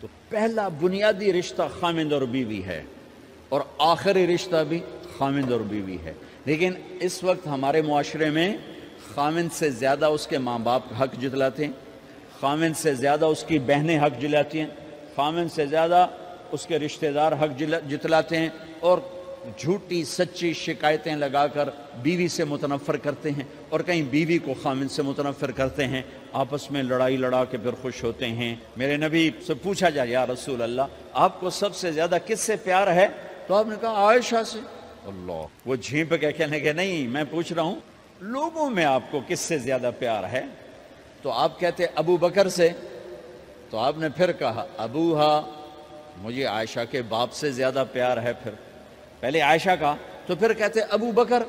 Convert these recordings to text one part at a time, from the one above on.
تو پہلا بنیادی رشتہ خامند اور بیوی ہے، اور آخری رشتہ بھی خامند اور بیوی ہے۔ لیکن اس وقت ہمارے معاشرے میں خامند سے زیادہ اس کے ماں باپ حق جتلاتے ہیں، خامند سے زیادہ اس کی بہنیں حق جلاتی ہیں، خامند سے زیادہ اس کے رشتہ دار حق جتلاتے ہیں، اور جھوٹی سچی شکایتیں لگا کر بیوی سے متنفر کرتے ہیں، اور کہیں بیوی کو خامند سے متنفر کرتے ہیں، آپس میں لڑائی لڑا کے پھر خوش ہوتے ہیں۔ میرے نبی سے پوچھا جائے یا رسول اللہ آپ کو سب سے زیادہ کس سے پیار ہے؟ تو آپ نے کہا عائشہ سے۔ اللہ، وہ جھینپ کے کہنے کے نہیں، میں پوچھ رہا ہوں لوگوں میں آپ کو کس سے زیادہ پیار ہے؟ تو آپ کہتے ابو بکر سے۔ تو آپ نے پھر کہا ابوہا، مجھے عائشہ کے باپ سے زیادہ پیار ہے۔ پھر پہلے عائشہ کا، تو پھر کہتے ابو بکر۔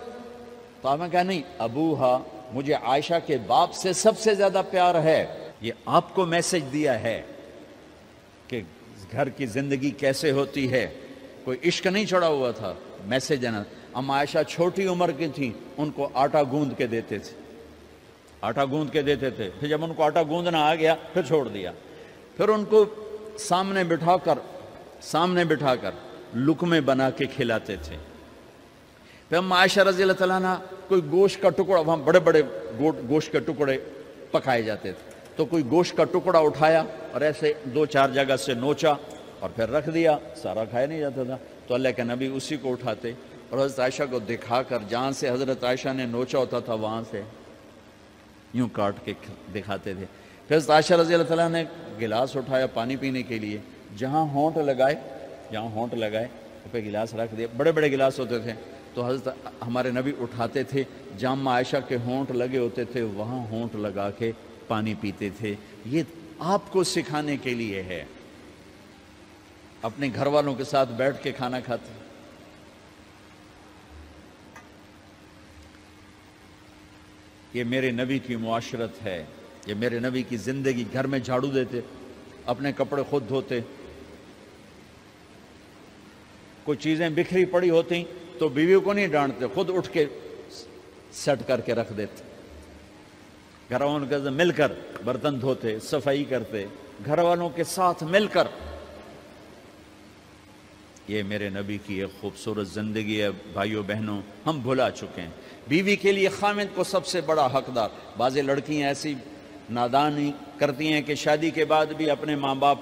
تو آپ نے کہا نہیں، ابوہا، مجھے عائشہ کے باپ سے سب سے زیادہ پیار ہے۔ یہ آپ کو میسج دیا ہے کہ گھر کی زندگی کیسے ہوتی ہے، کوئی عشق نہیں چڑھا ہوا تھا، میسج ہے نا۔ ام عائشہ چھوٹی عمر کی تھیں، ان کو آٹا گوندھ کے دیتے تھے، آٹا گوندھ کے دیتے تھے، پھر جب ان کو آٹا گوندھنا آ گیا پھر چھوڑ دیا، پھر ان کو سامنے بٹھا کر لقمے بنا کے کھلاتے تھے۔ پھر ام عائشہ رضی اللہ تعالیٰ عنہ کوئی گوشت کا ٹکڑا، وہاں بڑے بڑے گوشت کے ٹکڑے پکائے جاتے تھے، تو کوئی گوشت کا ٹکڑا اٹھایا اور ایسے 2-4 جگہ سے نوچا اور پھر رکھ دیا، سارا کھایا نہیں جاتا تھا، تو اللہ کے نبی اسی کو اٹھاتے اور حضرت عائشہ کو دکھا کر جہاں سے حضرت عائشہ نے نوچا ہوتا تھا وہاں سے یوں کاٹ کے دکھاتے تھے۔ پھر حضرت عائشہ رضی اللہ تعالیٰ نے گلاس اٹھایا پانی پینے کے لیے، جہاں ہونٹ لگائے پہ گلاس رکھ دیا، بڑے بڑے گلاس ہوتے تھے، تو حضرت ہمارے نبی اٹھاتے تھے، جہاں عائشہ کے ہونٹ لگے ہوتے تھے وہاں ہونٹ لگا کے پانی پیتے تھے۔ یہ آپ کو سکھانے کے لیے ہے، اپنے گھر والوں کے ساتھ بیٹھ کے کھانا کھاتے۔ یہ میرے نبی کی معاشرت ہے، یہ میرے نبی کی زندگی۔ گھر میں جھاڑو دیتے، اپنے کپڑے خود دھوتے، کوئی چیزیں بکھری پڑی ہوتی تو بیوی کو نہیں ڈانٹتے، خود اٹھ کے سیٹ کر کے رکھ دیتے، گھر والوں کے ساتھ مل کر برتن دھوتے، صفائی کرتے، گھر والوں کے ساتھ مل کر۔ یہ میرے نبی کی ایک خوبصورت زندگی ہے۔ بھائیوں بہنوں، ہم بھلا چکے ہیں بیوی کے لیے خامند کو سب سے بڑا حقدار۔ بعض لڑکیاں ایسی نادانی کرتی ہیں کہ شادی کے بعد بھی اپنے ماں باپ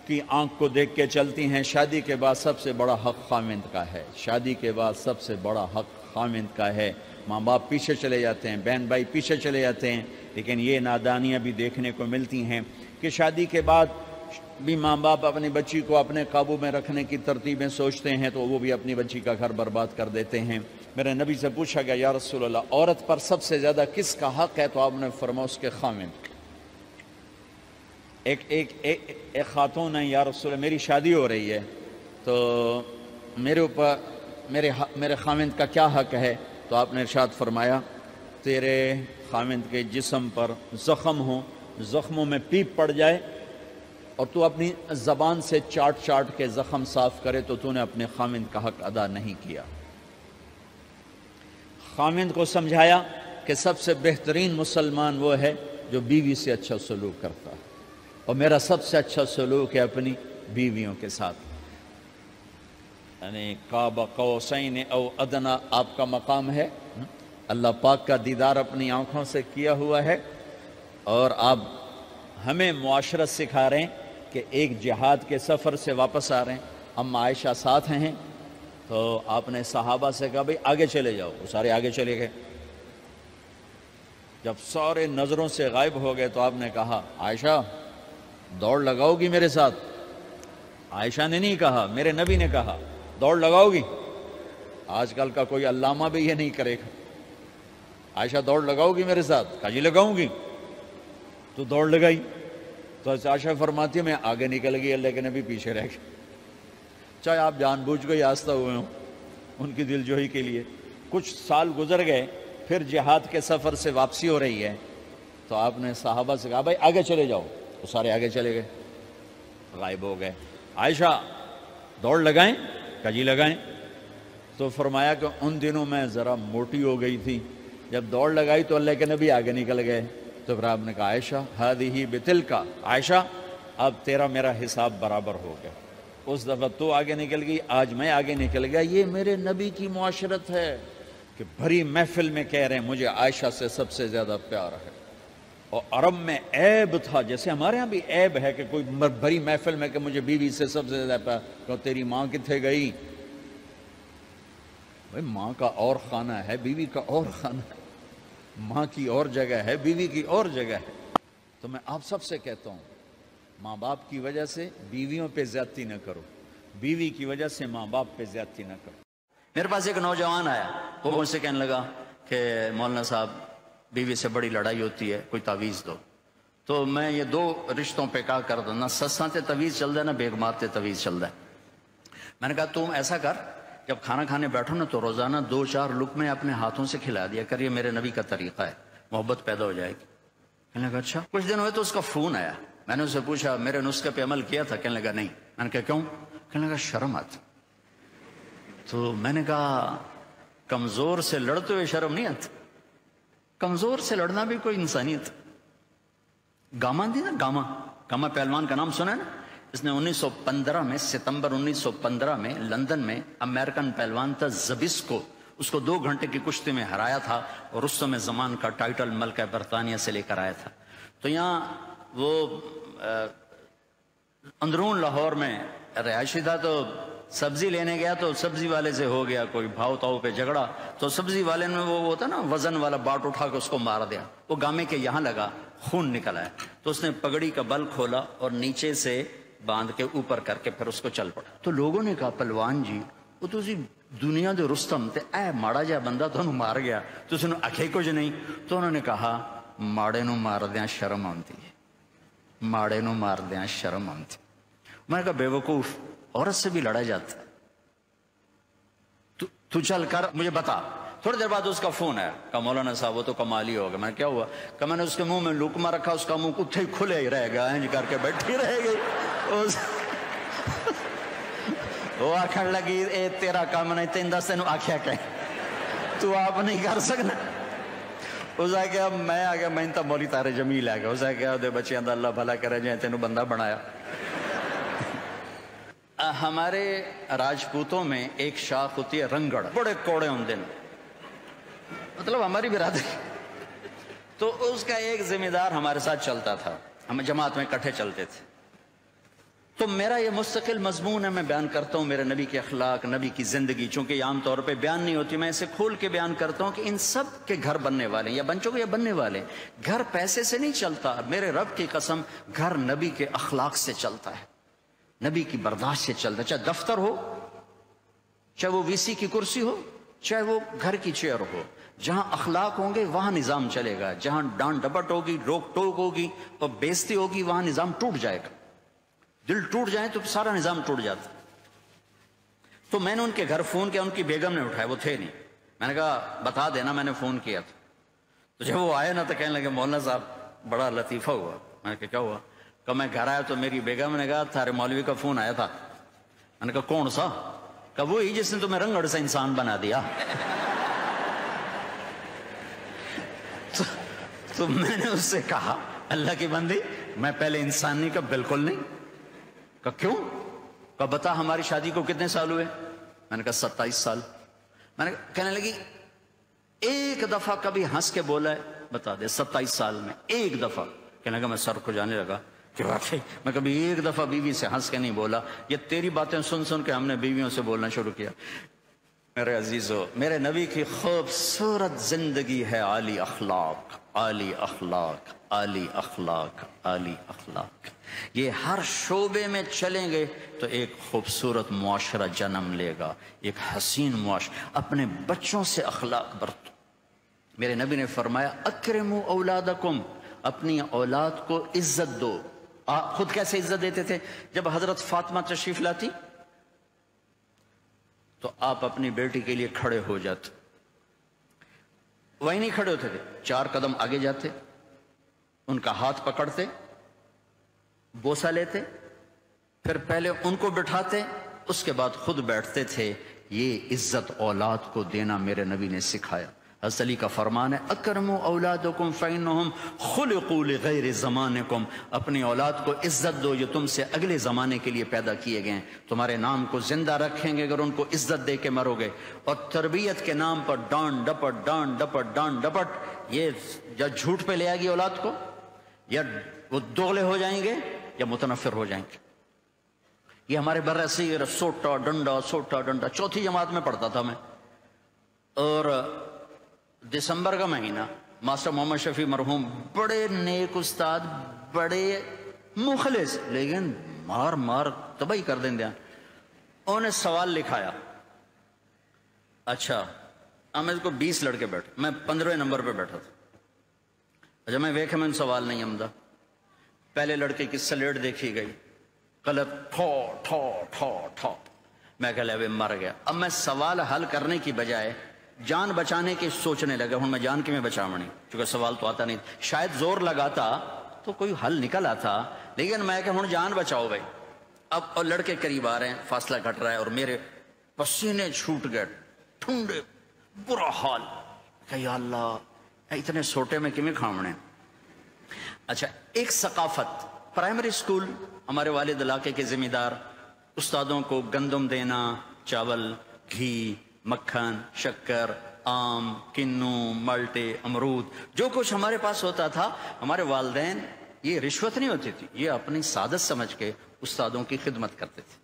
کی آنکھ کو دیکھ کے چلتی ہیں۔ شادی کے بعد سب سے بڑا حق خامند کا ہے، شادی کے بعد سب سے بڑا حق خامند کا ہے۔ ماں باپ پیچھے چلے جاتے ہیں، بہن بھائی پیچھے چلے جاتے ہیں، لیکن یہ نادانیاں بھی دیکھنے کو ملتی ہیں کہ شادی کے بعد بھی ماں باپ اپنی بچی کو اپنے قابو میں رکھنے کی ترتیبیں سوچتے ہیں تو وہ بھی اپنی بچی کا گھر برباد کر دیتے ہیں۔ میرے نبی سے پوچھا گیا یا رسول اللہ عورت پر سب سے زیادہ کس کا حق ہے؟ تو آپ نے فرمایا اس کے خامند۔ ایک خاتون ہے، یا رسول اللہ میری شادی ہو رہی ہے تو میرے اوپر میرے خامند کا کیا حق ہے؟ تو آپ نے ارشاد فرمایا تیرے خامند کے جسم پر زخم ہو، زخموں میں پیپ پڑ جائے اور تو اپنی زبان سے چاٹ کے زخم صاف کرے تو تو نے اپنے خامند کا حق ادا نہیں کیا۔ خامند کو سمجھایا کہ سب سے بہترین مسلمان وہ ہے جو بیوی سے اچھا سلوک کرتا ہے، اور میرا سب سے اچھا سلوک ہے اپنی بیویوں کے ساتھ، یعنی قاب قوسین او ادنا آپ کا مقام ہے، اللہ پاک کا دیدار اپنی آنکھوں سے کیا ہوا ہے، اور آپ ہمیں معاشرت سکھا رہے ہیں کہ ایک جہاد کے سفر سے واپس آ رہے ہیں، ام عائشہ ساتھ ہیں، تو آپ نے صحابہ سے کہا بھئی آگے چلے جاؤ، وہ سارے آگے چلے گئے۔ جب سارے نظروں سے غائب ہو گئے تو آپ نے کہا عائشہ دوڑ لگاؤ گی میرے ساتھ؟ عائشہ نے نہیں کہا، میرے نبی نے کہا دوڑ لگاؤ گی؟ آج کل کا کوئی علامہ بھی یہ نہیں کرے گا، عائشہ دوڑ لگاؤ گی میرے ساتھ؟ کہا جی لگاؤں گی۔ تو دوڑ لگائی تو عائشہ فرماتی ہے میں آگے نکل گئی، اللہ کے نبی پیچھے رہ گئے، چاہے آپ جان بوجھ کے آستہ ہوئے ہوں ان کی دل جوئی کے لیے۔ کچھ سال گزر گئے، پھر جہاد کے سفر سے واپسی ہو رہی ہے تو آپ نے صحابہ سے کہا بھائی آگے چلے جاؤ، تو سارے آگے چلے گئے، غائب ہو گئے۔ عائشہ دوڑ لگائیں؟ کہا جی لگائیں۔ تو فرمایا کہ ان دنوں میں ذرا موٹی ہو گئی تھی، جب دوڑ لگائی تو اللہ کے نبی آگے نکل گئے، تو پھر آپ نے کہا عائشہ ہذہ بتلک، عائشہ اب تیرا میرا حساب برابر ہو گیا. اس دفعہ تو آگے نکل گئی، آج میں آگے نکل گیا. یہ میرے نبی کی معاشرت ہے کہ بھری محفل میں کہہ رہے ہیں مجھے عائشہ سے سب سے زیادہ پیار ہے. اور عرب میں عیب تھا، جیسے ہمارے ہاں بھی عیب ہے کہ کوئی بھری محفل میں کہ مجھے بیوی سے سب سے زیادہ پیار. کہ تیری ماں کتنے گئی؟ بھائی ماں کا اور خانہ ہے، بیوی کا اور خانہ ہے. ماں کی اور جگہ ہے، بیوی کی اور جگہ ہے. تو میں آپ سب سے کہتا ہوں، ماں باپ کی وجہ سے بیویوں پہ زیادتی نہ کرو، بیوی کی وجہ سے ماں باپ پہ زیادتی نہ کرو. میرے پاس ایک نوجوان آیا، وہ مجھ سے کہنے لگا کہ مولانا صاحب بیوی سے بڑی لڑائی ہوتی ہے، کوئی تعویذ دو. تو میں یہ 2 رشتوں پہ کہا کر دوں، نہ سساں تے تعویذ چل ہے نہ بیگمات تے تعویذ چل ہے. میں نے کہا تم ایسا کر، جب کھانا کھانے بیٹھو نا تو روزانہ 2-4 لقمے اپنے ہاتھوں سے کھلا دیا کر، یہ میرے نبی کا طریقہ ہے، محبت پیدا ہو جائے گی. کہنے لگا اچھا. کچھ دن ہوئے تو اس کا فون آیا. میں نے اسے پوچھا میرے نسخے پہ عمل کیا تھا؟ کہنے لگا نہیں. میں نے کہا کیوں؟ کہنے لگا شرم آتی. تو میں نے کہا کمزور سے لڑتے ہوئے شرم نہیں آتی؟ کمزور سے لڑنا بھی کوئی انسانیت. گاما تھی نا، گاما پہلوان کا نام سنا ہے نا؟ اس نے 1915 میں، ستمبر 1915 میں لندن میں امریکن پہلوان تھا زبسکو، اس کو 2 گھنٹے کی کشتی میں ہرایا تھا اور رستم زمان کا ٹائٹل ملکہ برطانیہ سے لے کر آیا تھا. تو یہاں وہ اندرون لاہور میں رہائشی تھا، تو سبزی لینے گیا تو سبزی والے سے ہو گیا کوئی بھاؤ تاؤ پہ جھگڑا. تو سبزی والے نے وہ ہوتا نا وزن والا باٹ اٹھا کے اس کو مار دیا. وہ گامے کے یہاں لگا، خون نکل آیا. تو اس نے پگڑی کا بل کھولا اور نیچے سے باندھ کے اوپر کر کے پھر اس کو چل پڑا. تو لوگوں نے کہا پہلوان جی وہ تو دنیا دے رستم تے اے ماڑا جا بندہ تو مار گیا، تو اس نے آخے کچھ نہیں. تو انہوں نے کہا ماڑے نو مار دیاں شرم آتی ہے، ماڑے نو مار دیاں شرم آتی. میں نے کہا بے وقوف، عورت سے بھی لڑا جاتا ہے، تو چل کر مجھے بتا. تھوڑی دیر بعد اس کا فون آیا، کہا مولانا صاحب وہ تو کمال ہی ہوگا. میں نے کیا ہوا؟ کہ میں نے اس کے منہ میں لقمہ رکھا، اس کا منہ اتھے ہی کھلے ہی رہ گیا، انج کر کے بیٹھی رہ گئی. وہ آخر لگی اے تیرا کام نہیں، تین دس تینوں آخیا کہ تو آپ نہیں کر سکنا. اس آ گیا میں آ گیا، میں تا مولی تارے جمیل آ گیا. اس آ گیا دے بچیاں دا اللہ بھلا کرے جائیں تینوں بندہ بنایا. ہمارے راجپوتوں میں ایک شاخ ہوتی ہے رنگڑ، بڑے کوڑے ہوندے ہیں، مطلب ہماری برادری. تو اس کا ایک ذمہ دار ہمارے ساتھ چلتا تھا، ہم جماعت میں اکٹھے چلتے تھے. تو میرا یہ مستقل مضمون ہے، میں بیان کرتا ہوں میرے نبی کے اخلاق، نبی کی زندگی. چونکہ یہ عام طور پہ بیان نہیں ہوتی، میں اسے کھول کے بیان کرتا ہوں کہ ان سب کے گھر بننے والے ہیں، یا بن چکے یا بننے والے. گھر پیسے سے نہیں چلتا، میرے رب کی قسم، گھر نبی کے اخلاق سے چلتا ہے، نبی کی برداشت سے چلتا ہے. چاہے دفتر ہو، چاہے وہ وی سی کی کرسی ہو، چاہے وہ گھر کی چیئر ہو. جہاں اخلاق ہوں گے وہاں نظام چلے گا. جہاں ڈانٹ ڈپٹ ہوگی، روک ٹوک ہوگی اور بےزتی ہوگی، وہاں نظام ٹوٹ جائے گا. دل ٹوٹ جائے تو سارا نظام ٹوٹ جاتا. تو میں نے ان کے گھر فون کیا، ان کی بیگم نے اٹھایا، وہ تھے نہیں. میں نے کہا بتا دینا میں نے فون کیا تھا. تو جب وہ آئے نا تو کہنے لگے مولانا صاحب بڑا لطیفہ ہوا. میں نے کہا کیا ہوا؟ کہ میں گھر آیا تو میری بیگم نے کہا تھارے مولوی کا فون آیا تھا. میں نے کہا کون سا؟ کہ وہی جس نے تمہیں رنگڑ سے انسان بنا دیا. تو میں نے اس سے کہا اللہ کی بندی میں پہلے انسان نہیں، کہا بالکل نہیں. کہا کیوں؟ کہا بتا ہماری شادی کو کتنے سال ہوئے؟ میں نے کہا 27 سال. میں نے کہنے لگی ایک دفعہ کبھی ہنس کے بولا ہے؟ بتا دے 27 سال میں ایک دفعہ. کہنے لگا میں سر کو جانے لگا کہ واقعی میں کبھی ایک دفعہ بیوی سے ہنس کے نہیں بولا. یہ تیری باتیں سن سن کے ہم نے بیویوں سے بولنا شروع کیا. میرے عزیزو، میرے نبی کی خوبصورت زندگی ہے عالی اخلاق، عالی اخلاق، عالی اخلاق، عالی اخلاق. یہ ہر شعبے میں چلیں گے تو ایک خوبصورت معاشرہ جنم لے گا، ایک حسین معاشرہ. اپنے بچوں سے اخلاق برتو. میرے نبی نے فرمایا اکرموا اولادکم، اپنی اولاد کو عزت دو. خود کیسے عزت دیتے تھے؟ جب حضرت فاطمہ تشریف لاتی تو آپ اپنی بیٹی کے لیے کھڑے ہو جاتے. وہی نہیں کھڑے ہوتے تھے، 4 قدم آگے جاتے، ان کا ہاتھ پکڑتے، بوسہ لیتے، پھر پہلے ان کو بٹھاتے، اس کے بعد خود بیٹھتے تھے. یہ عزت اولاد کو دینا میرے نبی نے سکھایا. حضرت علی کا فرمان ہے اکرموا اولادکم فإنہم خلقوا لغیر زمانکم، اپنی اولاد کو عزت دو، یہ تم سے اگلے زمانے کے لیے پیدا کیے گئے ہیں، تمہارے نام کو زندہ رکھیں گے اگر ان کو عزت دے کے مرو گے۔ اور تربیت کے نام پر ڈانٹ ڈپٹ ڈانٹ ڈپٹ ڈانٹ ڈپٹ، یہ یا جھوٹ پہ لے آئے گی اولاد کو، یا وہ دوغلے ہو جائیں گے یا متنفر ہو جائیں گے۔ یہ ہمارے برصغیر سوٹا ڈنڈا سوٹا ڈنڈا، چوتھی جماعت میں پڑھتا تھا میں، اور دسمبر کا مہینہ، ماسٹر محمد شفیع مرحوم بڑے نیک استاد، بڑے مخلص، لیکن مار مار تباہی کر دیں دیا۔ انہوں نے سوال لکھایا، اچھا اب میں اس کو 20 لڑکے بیٹھے، میں 15ویں نمبر پہ بیٹھا تھا۔ اچھا میں ویکھے میں سوال نہیں آمدہ، پہلے لڑکے کی سلیٹ دیکھی گئی، غلط ٹھو ٹھو ٹھو ٹھو، میں کہہ لیا مر گیا۔ اب میں سوال حل کرنے کی بجائے جان بچانے کی سوچنے لگا، ہوں میں جان کی میں بچاونی، چونکہ سوال تو آتا نہیں، شاید زور لگاتا تو کوئی حل نکل آتا، لیکن میں کہ ہوں جان بچاؤ بھائی۔ اب اور لڑکے قریب آ رہے ہیں، فاصلہ گھٹ رہا ہے، اور میرے پسینے چھوٹ گئے، ٹھنڈے، برا حال، کہ یا اللہ اتنے سوٹے میں کیویں کھاونے۔ اچھا ایک ثقافت، پرائمری سکول، ہمارے والد علاقے کے ذمہ دار، استادوں کو گندم دینا، چاول، گھی، مکھن، شکر، آم، کنو، مالٹے، امرود، جو کچھ ہمارے پاس ہوتا تھا، ہمارے والدین، یہ رشوت نہیں ہوتی تھی، یہ اپنی سعادت سمجھ کے استادوں کی خدمت کرتے تھے۔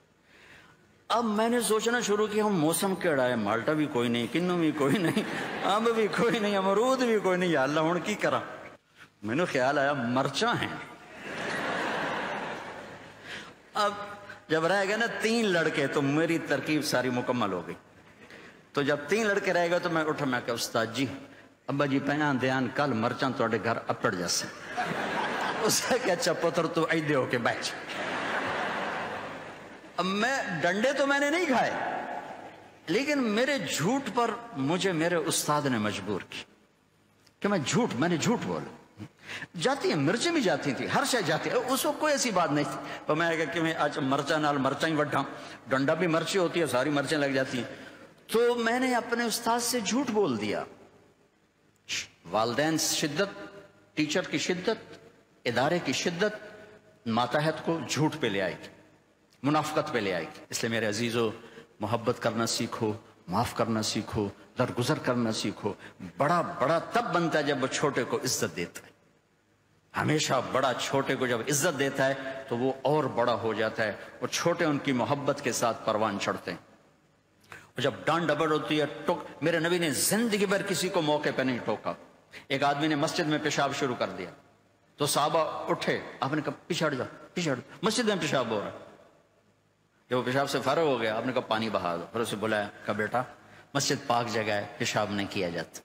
اب میں نے سوچنا شروع کیا ہم موسم کیڑا ہے، مالٹا بھی کوئی نہیں، کنو بھی کوئی نہیں، آم بھی کوئی نہیں، امرود بھی کوئی نہیں، یا اللہ ہوں کی کرا۔ میں نے خیال آیا مرچاں ہیں۔ اب جب رہ گئے نا 3 لڑکے تو میری ترکیب ساری مکمل ہو گئی۔ تو جب 3 لڑکے رہ گئے تو میں اٹھا، میں کہا استاد جی ابا جی پہیاں دیان کل مرچاں توڑے گھر اپڑ جیسے۔ اس نے کہا اچھا پتر تو ایدے ہو کے بیٹھ۔ اب میں ڈنڈے تو میں نے نہیں کھائے، لیکن میرے جھوٹ پر مجھے میرے استاد نے مجبور کی کہ میں نے جھوٹ بولا۔ جاتی ہیں مرچیں بھی جاتی تھی، ہر شے جاتی ہے، اس وقت کوئی ایسی بات نہیں تھی۔ تو میں کہا کہ میں آج مرچاں نال مرچاں ہی وڈھاں، ڈنڈا بھی مرچی ہوتی ہے، ساری مرچیں لگ جاتی ہیں۔ تو میں نے اپنے استاد سے جھوٹ بول دیا۔ والدین شدت، ٹیچر کی شدت، ادارے کی شدت ماتحت کو جھوٹ پہ لے آئے گی، منافقت پہ لے آئے گی۔ اس لیے میرے عزیزو، محبت کرنا سیکھو، معاف کرنا سیکھو، درگزر کرنا سیکھو۔ بڑا تب بنتا ہے جب وہ چھوٹے کو عزت دیتا ہے۔ ہمیشہ بڑا چھوٹے کو جب عزت دیتا ہے تو وہ اور بڑا ہو جاتا ہے، اور چھوٹے ان کی محبت کے ساتھ پروان چڑھتے ہیں۔ اور جب ڈانٹ ڈپٹ ہوتی ہے، میرے نبی نے زندگی بھر کسی کو موقع پہ نہیں ٹوکا۔ ایک آدمی نے مسجد میں پیشاب شروع کر دیا تو صحابہ اٹھے، آپ نے کہا پیچھے ہٹ جاؤ، مسجد میں پیشاب ہو رہا ہے۔ جب وہ پیشاب سے فارغ ہو گیا، آپ نے کہا پانی بہا دو، پھر اسے بلایا، کہا بیٹا مسجد پاک جگہ ہے، پیشاب نہیں کیا جاتا۔